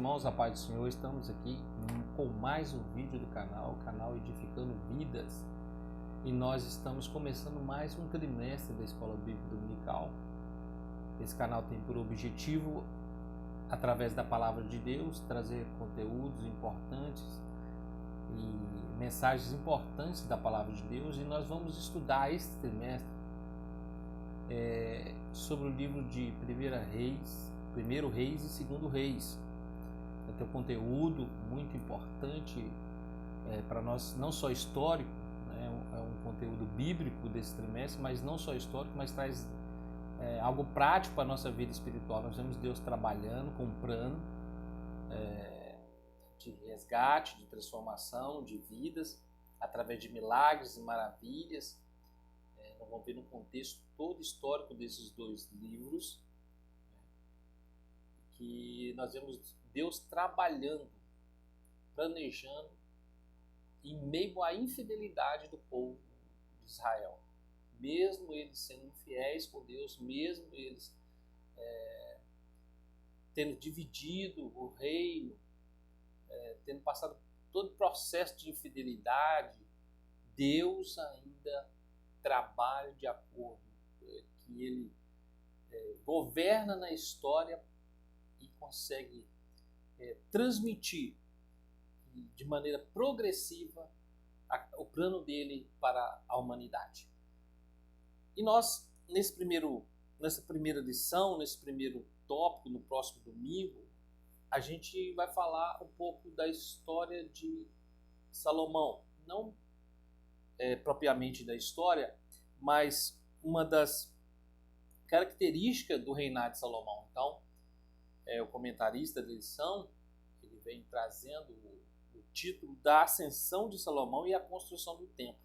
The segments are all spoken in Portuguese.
Irmãos, a paz do Senhor, estamos aqui com mais um vídeo do canal, o canal Edificando Vidas, e nós estamos começando mais um trimestre da Escola Bíblica Dominical. Esse canal tem por objetivo, através da Palavra de Deus, trazer conteúdos importantes e mensagens importantes da Palavra de Deus, e nós vamos estudar este trimestre sobre o livro de 1 Reis e 2 Reis. Vai ter um conteúdo muito importante para nós, não só histórico, né? É um conteúdo bíblico desse trimestre, mas não só histórico, mas traz algo prático para a nossa vida espiritual. Nós vemos Deus trabalhando, comprando, de resgate, de transformação de vidas, através de milagres e maravilhas. Nós vamos ver no contexto todo histórico desses dois livros, que nós vemos Deus trabalhando, planejando, em meio à infidelidade do povo de Israel. Mesmo eles sendo infiéis com Deus, mesmo eles tendo dividido o reino, tendo passado todo o processo de infidelidade, Deus ainda trabalha de acordo, que Ele governa na história e consegue transmitir de maneira progressiva o plano dele para a humanidade. E nós, nessa primeira lição, nesse primeiro tópico, no próximo domingo, a gente vai falar um pouco da história de Salomão. Não propriamente da história, mas uma das características do reinado de Salomão. Então, o comentarista da lição, ele vem trazendo o título da Ascensão de Salomão e a Construção do Templo.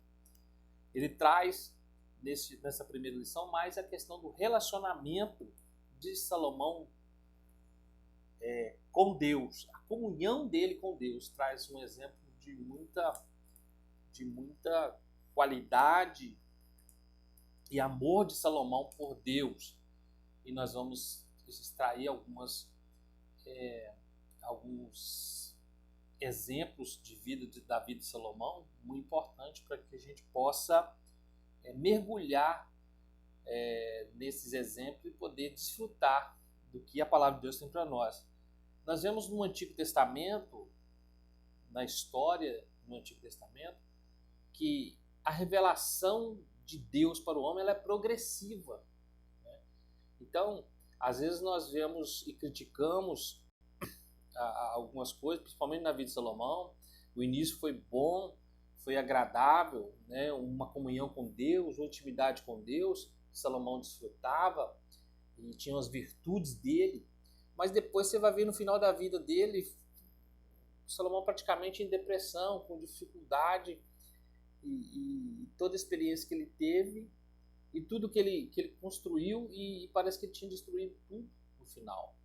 Ele traz, nessa primeira lição, mais a questão do relacionamento de Salomão com Deus. A comunhão dele com Deus traz um exemplo de muita qualidade e amor de Salomão por Deus. E nós vamos extrair alguns exemplos da vida de Salomão, muito importante para que a gente possa mergulhar nesses exemplos e poder desfrutar do que a palavra de Deus tem para nós. Nós vemos no Antigo Testamento, na história do Antigo Testamento, que a revelação de Deus para o homem ela é progressiva, né? Então, às vezes nós vemos e criticamos algumas coisas, principalmente na vida de Salomão. O início foi bom, foi agradável, né? Uma comunhão com Deus, uma intimidade com Deus, que Salomão desfrutava e tinha as virtudes dele. Mas depois você vai ver no final da vida dele, Salomão praticamente em depressão, com dificuldade, e toda a experiência que ele teve e tudo que ele construiu, e parece que ele tinha destruído tudo no final.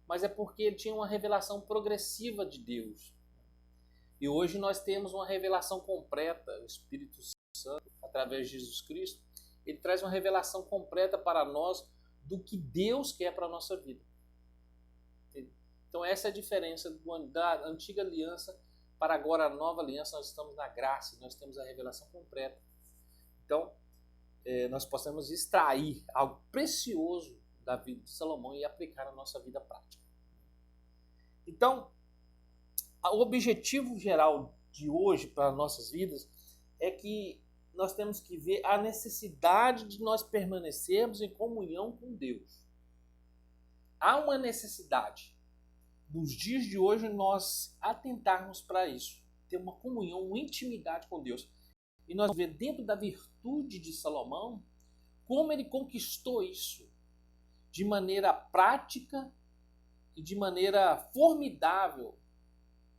Mas é porque ele tinha uma revelação progressiva de Deus. E hoje nós temos uma revelação completa. O Espírito Santo, através de Jesus Cristo, ele traz uma revelação completa para nós do que Deus quer para a nossa vida. Então essa é a diferença da antiga aliança para agora a nova aliança. Nós estamos na graça, nós temos a revelação completa. Então, nós possamos extrair algo precioso da vida de Salomão e aplicar na nossa vida prática. Então, o objetivo geral de hoje para nossas vidas é que nós temos que ver a necessidade de nós permanecermos em comunhão com Deus. Há uma necessidade nos dias de hoje nós atentarmos para isso, ter uma comunhão, uma intimidade com Deus. E nós vamos ver dentro da virtude de Salomão como ele conquistou isso de maneira prática e de maneira formidável,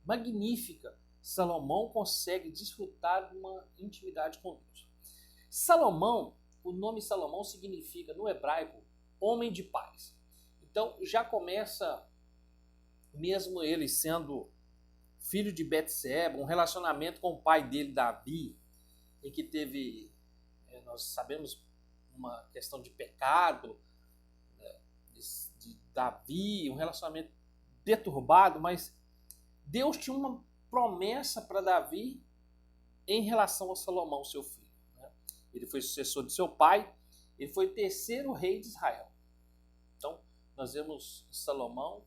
magnífica. Salomão consegue desfrutar de uma intimidade com Deus. Salomão, o nome Salomão significa no hebraico homem de paz. Então já começa, mesmo ele sendo filho de Betseba, um relacionamento com o pai dele, Davi, em que teve, nós sabemos, uma questão de pecado, de Davi, um relacionamento perturbado, mas Deus tinha uma promessa para Davi em relação a Salomão, seu filho. Ele foi sucessor de seu pai, ele foi o terceiro rei de Israel. Então, nós vemos Salomão,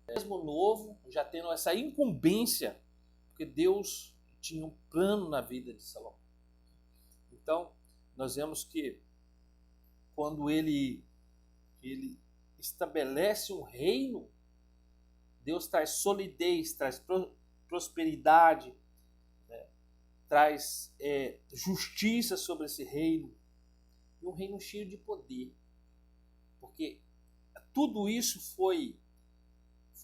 mesmo novo, já tendo essa incumbência, porque Deus tinha um plano na vida de Salomão. Então, nós vemos que quando ele estabelece um reino, Deus traz solidez, traz prosperidade, né? Traz justiça sobre esse reino, e um reino cheio de poder, porque tudo isso foi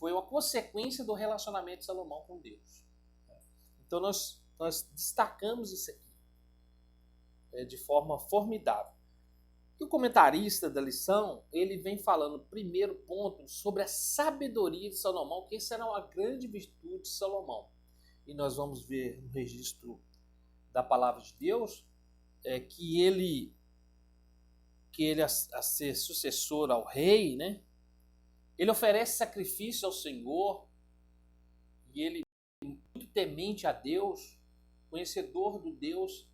uma consequência do relacionamento de Salomão com Deus. Então nós destacamos isso aqui de forma formidável. E o comentarista da lição, ele vem falando, primeiro ponto, sobre a sabedoria de Salomão, que essa era uma grande virtude de Salomão. E nós vamos ver no registro da palavra de Deus que ele a ser sucessor ao rei, né? Ele oferece sacrifício ao Senhor, e ele, muito temente a Deus, conhecedor do Deus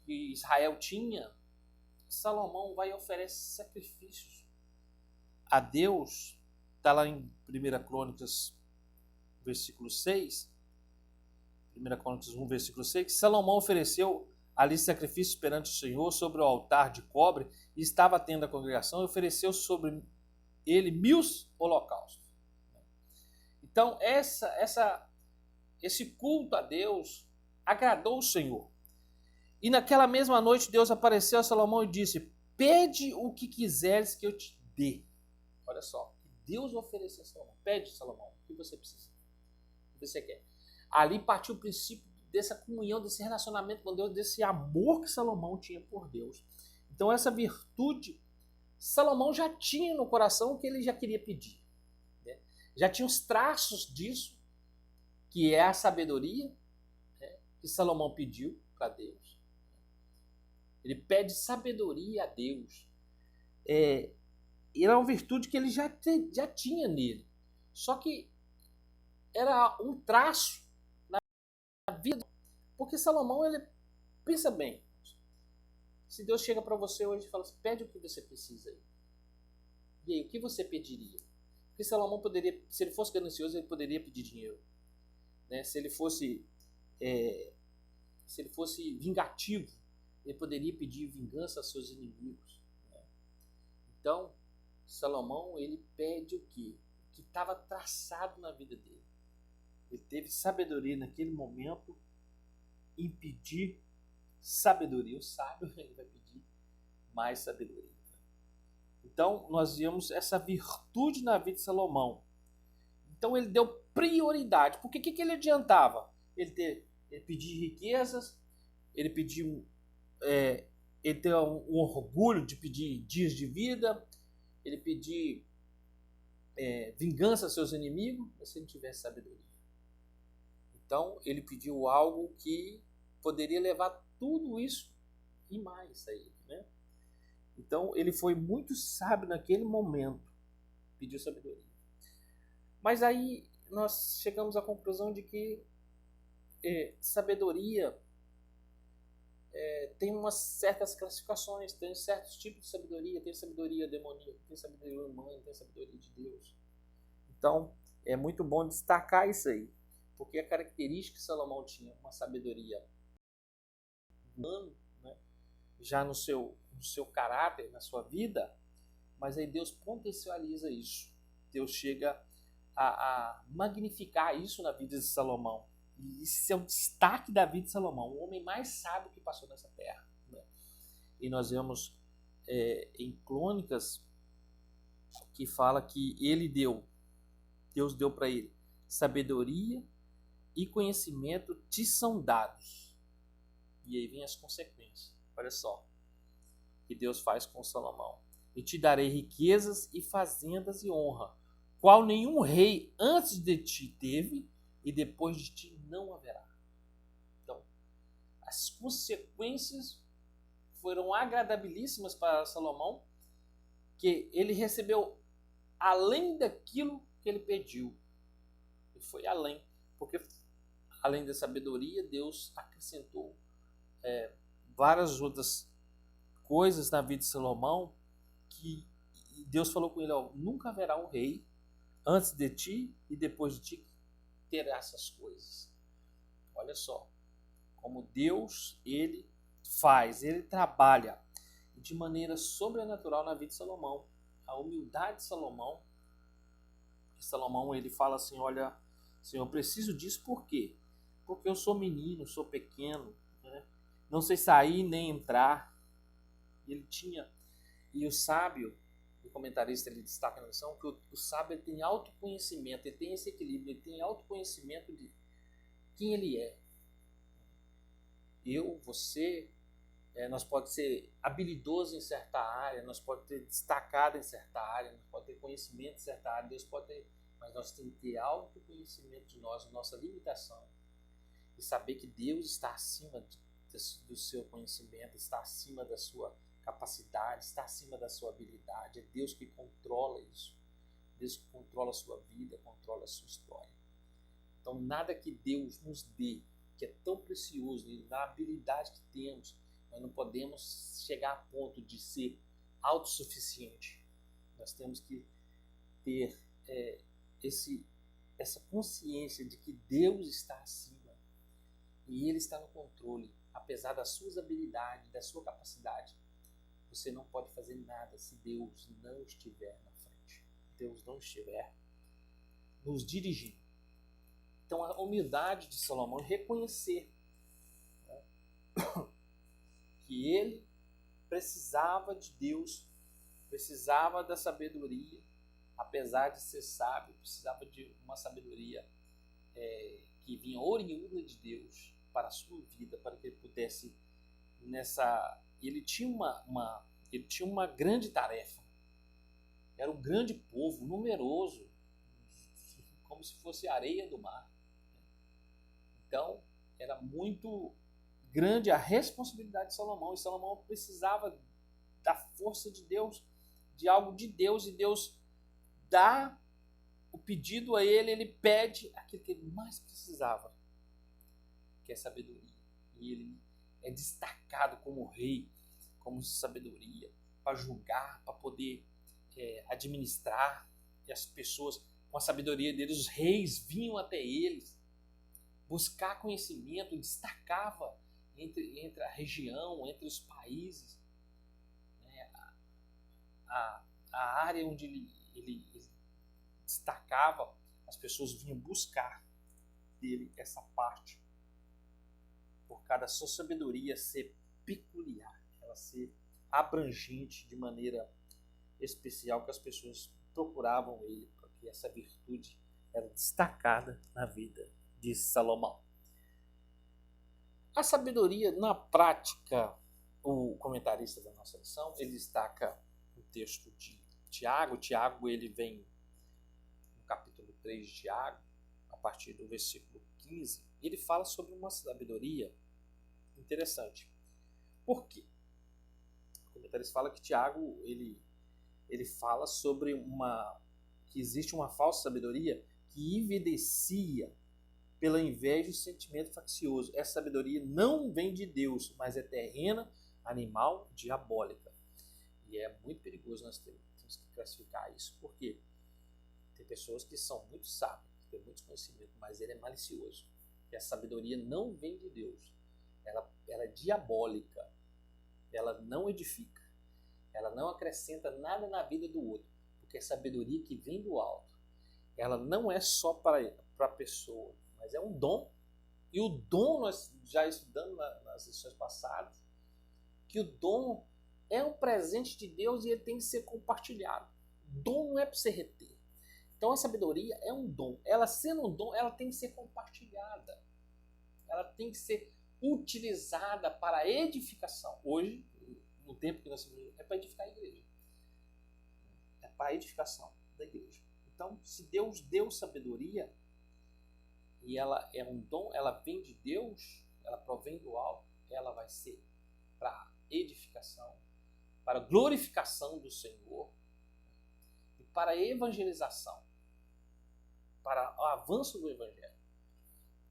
que Israel tinha, Salomão vai e oferece sacrifícios a Deus. Está lá em 1 Crônicas, versículo 6. 1 Crônicas 1, versículo 6. Salomão ofereceu ali sacrifícios perante o Senhor sobre o altar de cobre, e estava atento à congregação, e ofereceu sobre ele 1000 holocaustos. Então, esse culto a Deus agradou o Senhor. E naquela mesma noite Deus apareceu a Salomão e disse: pede o que quiseres que eu te dê. Olha só, Deus ofereceu a Salomão. Pede, Salomão, o que você precisa, o que você quer. Ali partiu o princípio dessa comunhão, desse relacionamento com Deus, desse amor que Salomão tinha por Deus. Então essa virtude, Salomão já tinha no coração o que ele já queria pedir, né? Já tinha os traços disso, que é a sabedoria, né, que Salomão pediu para Deus. Ele pede sabedoria a Deus. Era uma virtude que ele já tinha nele. Só que era um traço na vida. Porque Salomão, ele pensa bem. Se Deus chega para você hoje e fala assim, pede o que você precisa aí. E aí, o que você pediria? Porque Salomão poderia, se ele fosse ganancioso, ele poderia pedir dinheiro, né? Se ele fosse vingativo, ele poderia pedir vingança aos seus inimigos, né? Então, Salomão, ele pede o quê? O que estava traçado na vida dele. Ele teve sabedoria naquele momento em pedir sabedoria. O sábio, ele vai pedir mais sabedoria. Então, nós vemos essa virtude na vida de Salomão. Então, ele deu prioridade. Porque o que ele adiantava? Ele pedir riquezas, ele pediu... ele ter um orgulho de pedir dias de vida, ele pedir vingança aos seus inimigos, mas se ele tivesse sabedoria. Então, ele pediu algo que poderia levar tudo isso e mais a ele, né? Então, ele foi muito sábio naquele momento, pediu sabedoria. Mas aí nós chegamos à conclusão de que sabedoria tem umas certas classificações, tem certos tipos de sabedoria, tem sabedoria demoníaca, tem sabedoria humana, tem sabedoria de Deus. Então, é muito bom destacar isso aí, porque a característica que Salomão tinha, uma sabedoria humana, né, já no seu caráter, na sua vida, mas aí Deus potencializa isso. Deus chega a magnificar isso na vida de Salomão. E esse é o destaque da vida de Salomão, o homem mais sábio que passou nessa terra, né? E nós vemos em Crônicas que fala que Deus deu para ele sabedoria e conhecimento te são dados. E aí vem as consequências. Olha só o que Deus faz com Salomão. E te darei riquezas e fazendas e honra, qual nenhum rei antes de ti teve, e depois de ti não haverá. Então, as consequências foram agradabilíssimas para Salomão, que ele recebeu, além daquilo que ele pediu. E foi além, porque além da sabedoria, Deus acrescentou várias outras coisas na vida de Salomão, que Deus falou com ele, ó, nunca haverá um rei antes de ti e depois de ti que terá essas coisas. Olha só, como Deus, ele faz, ele trabalha de maneira sobrenatural na vida de Salomão. A humildade de Salomão, ele fala assim, olha, Senhor, eu preciso disso por quê? Porque eu sou menino, sou pequeno, né? Não sei sair nem entrar. Ele tinha, e o sábio, o comentarista, ele destaca na lição que o sábio ele tem autoconhecimento, ele tem esse equilíbrio, ele tem autoconhecimento de quem ele é. Eu, você, nós pode ser habilidoso em certa área, nós pode ter destacado em certa área, nós pode ter conhecimento em certa área, Deus pode ter, mas nós temos que ter autoconhecimento de nós, nossa limitação, e saber que Deus está acima do seu conhecimento, está acima da sua capacidade, está acima da sua habilidade. É Deus que controla isso. Deus que controla a sua vida, controla a sua história. Então, nada que Deus nos dê, que é tão precioso, na habilidade que temos, nós não podemos chegar a ponto de ser autossuficiente. Nós temos que ter essa consciência de que Deus está acima e Ele está no controle, apesar das suas habilidades, da sua capacidade. Você não pode fazer nada se Deus não estiver na frente. Deus não estiver nos dirigindo. Então a humildade de Salomão é reconhecer, né, que ele precisava de Deus, precisava da sabedoria, apesar de ser sábio, precisava de uma sabedoria que vinha oriunda de Deus para a sua vida, para que ele pudesse ele tinha uma grande tarefa. Era um grande povo, numeroso, como se fosse areia do mar. Então, era muito grande a responsabilidade de Salomão, e Salomão precisava da força de Deus, de algo de Deus, e Deus dá o pedido a ele, ele pede aquilo que ele mais precisava, que é sabedoria. E ele é destacado como rei, como sabedoria, para julgar, para poder administrar, e as pessoas, com a sabedoria deles, os reis vinham até eles, buscar conhecimento, destacava entre a região, entre os países, né? A área onde ele destacava, as pessoas vinham buscar dele essa parte, por causa da sua sabedoria ser peculiar, ela ser abrangente de maneira especial, que as pessoas procuravam ele, porque essa virtude era destacada na vida de Salomão. A sabedoria, na prática, o comentarista da nossa lição, ele destaca o texto de Tiago. Tiago, ele vem no capítulo 3 de Tiago, a partir do versículo 15, ele fala sobre uma sabedoria interessante. Por quê? O comentarista fala que Tiago, ele fala sobre que existe uma falsa sabedoria que evidencia pela inveja e sentimento faccioso. Essa sabedoria não vem de Deus, mas é terrena, animal, diabólica. E é muito perigoso, nós temos que classificar isso, porque tem pessoas que são muito sábias, que têm muito conhecimento, mas ele é malicioso. E a sabedoria não vem de Deus. Ela é diabólica. Ela não edifica. Ela não acrescenta nada na vida do outro, porque a sabedoria que vem do alto, ela não é só para a pessoa, mas é um dom. E o dom, nós já estudamos nas lições passadas, que o dom é um presente de Deus e ele tem que ser compartilhado. Dom não é para você reter. Então a sabedoria é um dom. Ela sendo um dom, ela tem que ser compartilhada. Ela tem que ser utilizada para a edificação. Hoje, no tempo que nós vivemos, é para edificar a igreja. É para a edificação da igreja. Então, se Deus deu sabedoria, e ela é um dom, ela vem de Deus, ela provém do alto, ela vai ser para edificação, para glorificação do Senhor e para evangelização. avanço do Evangelho.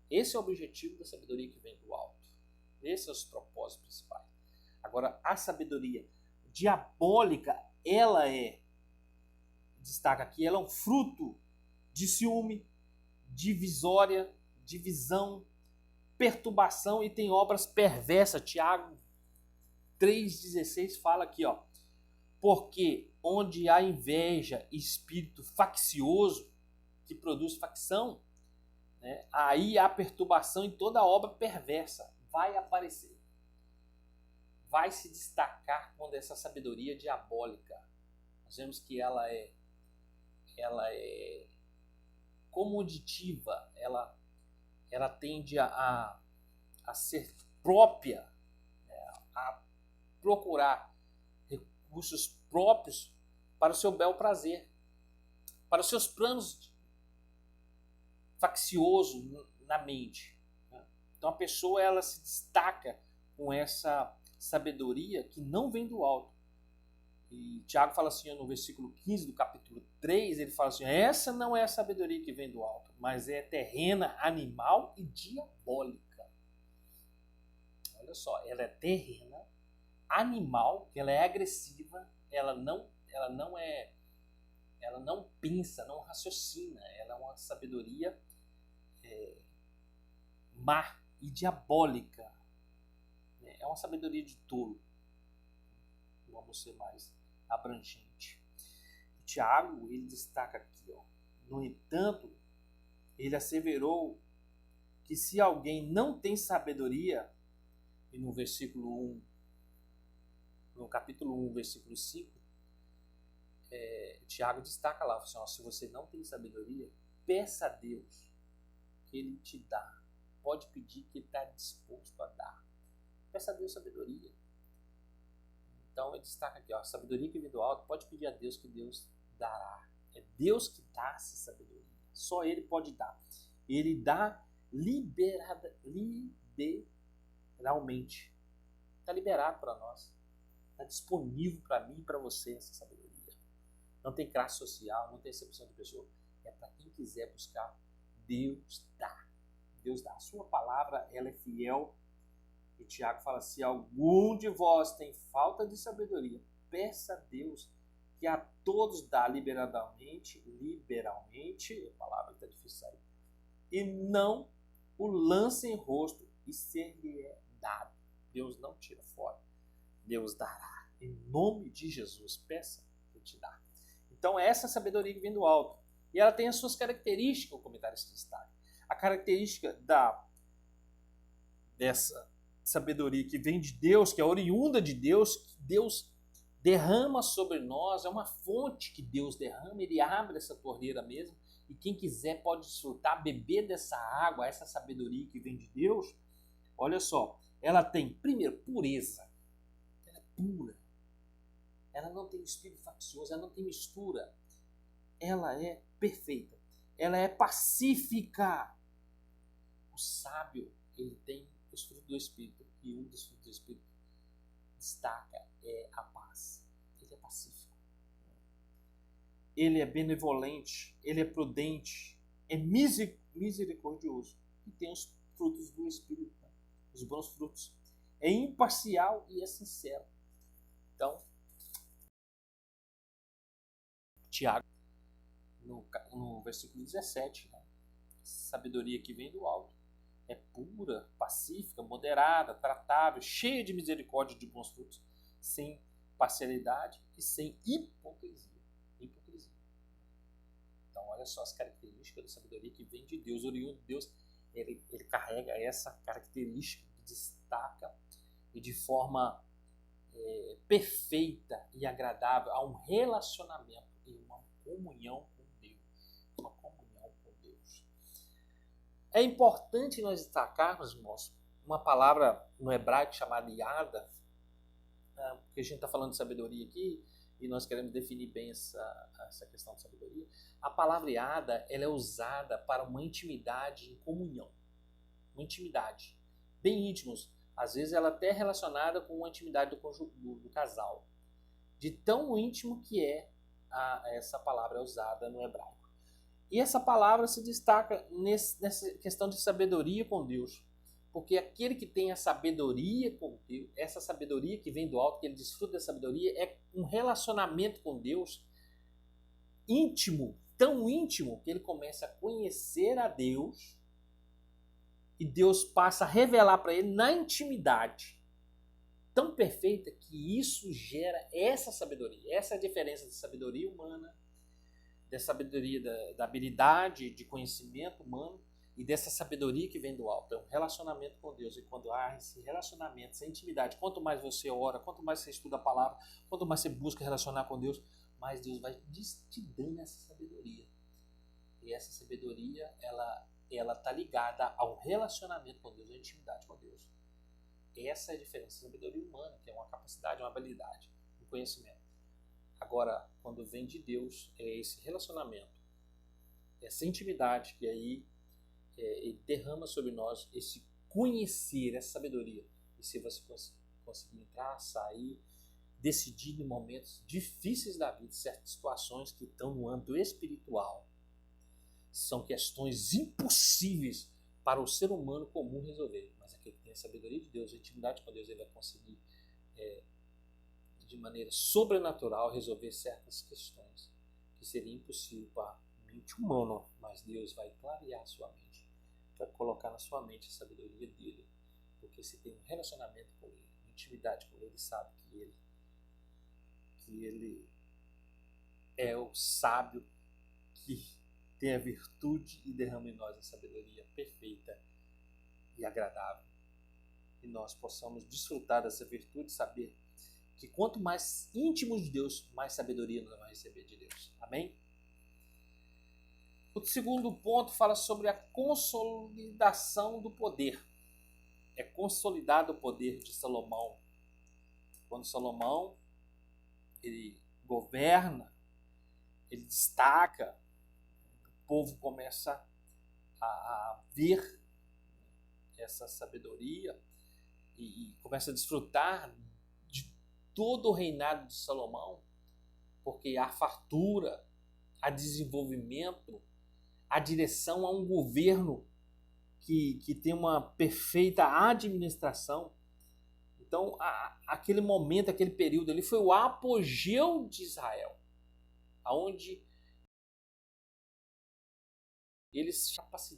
Esse é o objetivo da sabedoria que vem do alto. Esses são os propósitos principais. Agora, a sabedoria diabólica, destaca aqui, ela é um fruto de ciúme, divisória, divisão, perturbação e tem obras perversas. Tiago 3,16 fala aqui, ó, porque onde há inveja e espírito faccioso, que produz facção, né, aí há perturbação em toda obra perversa. Vai aparecer. Vai se destacar quando essa sabedoria diabólica, nós vemos que ela é comoditiva, ela tende a ser própria, né, a procurar recursos próprios para o seu bel prazer, para os seus planos facciosos na mente. Né? Então a pessoa ela se destaca com essa sabedoria que não vem do alto. E Tiago fala assim no versículo 15 do capítulo 3, ele fala assim, essa não é a sabedoria que vem do alto, mas é terrena, animal e diabólica. Olha só, ela é terrena, animal, ela é agressiva, ela não pensa, não raciocina, ela é uma sabedoria má e diabólica. É uma sabedoria de tolo. Vamos ser mais abrangente. O Tiago, ele destaca aqui, ó, no entanto, ele asseverou que se alguém não tem sabedoria, e no versículo 1, no capítulo 1, versículo 5, Tiago destaca lá, assim, ó, se você não tem sabedoria, peça a Deus que Ele te dá. Pode pedir que Ele está disposto a dar. Peça a Deus sabedoria. Então ele destaca aqui, ó, a sabedoria que vem do alto, pode pedir a Deus que Deus dará. É Deus que dá essa sabedoria. Só Ele pode dar. Ele dá liberalmente. Está liberado para nós. Está disponível para mim e para você essa sabedoria. Não tem classe social, não tem exceção de pessoa. É para quem quiser buscar. Deus dá. Deus dá. A sua palavra, ela é fiel. E Tiago fala, se algum de vós tem falta de sabedoria, peça a Deus que a todos dá liberalmente, a palavra está difícil sair, e não o lance em rosto e ser-lhe é dado. Deus não tira fora, Deus dará. Em nome de Jesus, peça que te dá. Então essa sabedoria que vem do alto. E ela tem as suas características, o comentário se destaca. A característica dessa sabedoria que vem de Deus, que é oriunda de Deus, que Deus derrama sobre nós, é uma fonte que Deus derrama, Ele abre essa torneira mesmo, e quem quiser pode desfrutar, beber dessa água, essa sabedoria que vem de Deus. Olha só, ela tem, primeiro, pureza, ela é pura, ela não tem espírito faccioso, ela não tem mistura, ela é perfeita, ela é pacífica. O sábio, ele tem os frutos do Espírito, e um dos frutos do Espírito destaca é a paz. Ele é pacífico. Ele é benevolente, ele é prudente, é misericordioso e tem os frutos do Espírito, né? Os bons frutos. É imparcial e é sincero. Então, Tiago, no versículo 17, né? Sabedoria que vem do alto. É pura, pacífica, moderada, tratável, cheia de misericórdia e de bons frutos, sem parcialidade e sem hipocrisia. Então, olha só as características da sabedoria que vem de Deus. O oriundo de Deus, ele carrega essa característica que destaca e de forma perfeita e agradável a um relacionamento e uma comunhão com Deus. Uma comunhão com Deus. É importante nós destacarmos, irmãos, uma palavra no hebraico chamada yada, porque a gente está falando de sabedoria aqui e nós queremos definir bem essa questão de sabedoria. A palavra yada, ela é usada para uma intimidade em comunhão, uma intimidade bem íntimos. Às vezes ela até é relacionada com uma intimidade do casal, de tão íntimo que essa palavra é usada no hebraico. E essa palavra se destaca nessa questão de sabedoria com Deus. Porque aquele que tem a sabedoria com Deus, essa sabedoria que vem do alto, que ele desfruta da sabedoria, é um relacionamento com Deus íntimo, tão íntimo, que ele começa a conhecer a Deus e Deus passa a revelar para ele na intimidade tão perfeita que isso gera essa sabedoria. Essa é a diferença da sabedoria humana, da sabedoria da habilidade de conhecimento humano e dessa sabedoria que vem do alto. É um relacionamento com Deus. E quando há esse relacionamento, essa intimidade, quanto mais você ora, quanto mais você estuda a palavra, quanto mais você busca relacionar com Deus, mais Deus vai te dando essa sabedoria. E essa sabedoria, ela está ligada ao relacionamento com Deus, à intimidade com Deus. Essa é a diferença da sabedoria humana, que é uma capacidade, uma habilidade, um conhecimento. Agora, quando vem de Deus, é esse relacionamento, essa intimidade que aí ele derrama sobre nós esse conhecer, essa sabedoria. E se você conseguir entrar, sair, decidir em momentos difíceis da vida, certas situações que estão no âmbito espiritual, são questões impossíveis para o ser humano comum resolver. Mas aquele que tem a sabedoria de Deus, a intimidade com Deus, ele vai conseguir de maneira sobrenatural resolver certas questões que seria impossível para a mente humana, mas Deus vai clarear a sua mente, vai colocar na sua mente a sabedoria dele, porque se tem um relacionamento com ele, uma intimidade com ele, sabe que ele é o sábio que tem a virtude e derrama em nós a sabedoria perfeita e agradável, e nós possamos desfrutar dessa virtude, saber que quanto mais íntimos de Deus, mais sabedoria nós vamos receber de Deus. Amém? O segundo ponto fala sobre a consolidação do poder. É consolidado o poder de Salomão. Quando Salomão ele governa, ele destaca, o povo começa a ver essa sabedoria e começa a desfrutar todo o reinado de Salomão, porque há fartura, há desenvolvimento, há direção a um governo que tem uma perfeita administração. Então, aquele momento, aquele período ali foi o apogeu de Israel, onde eles tinham capacidade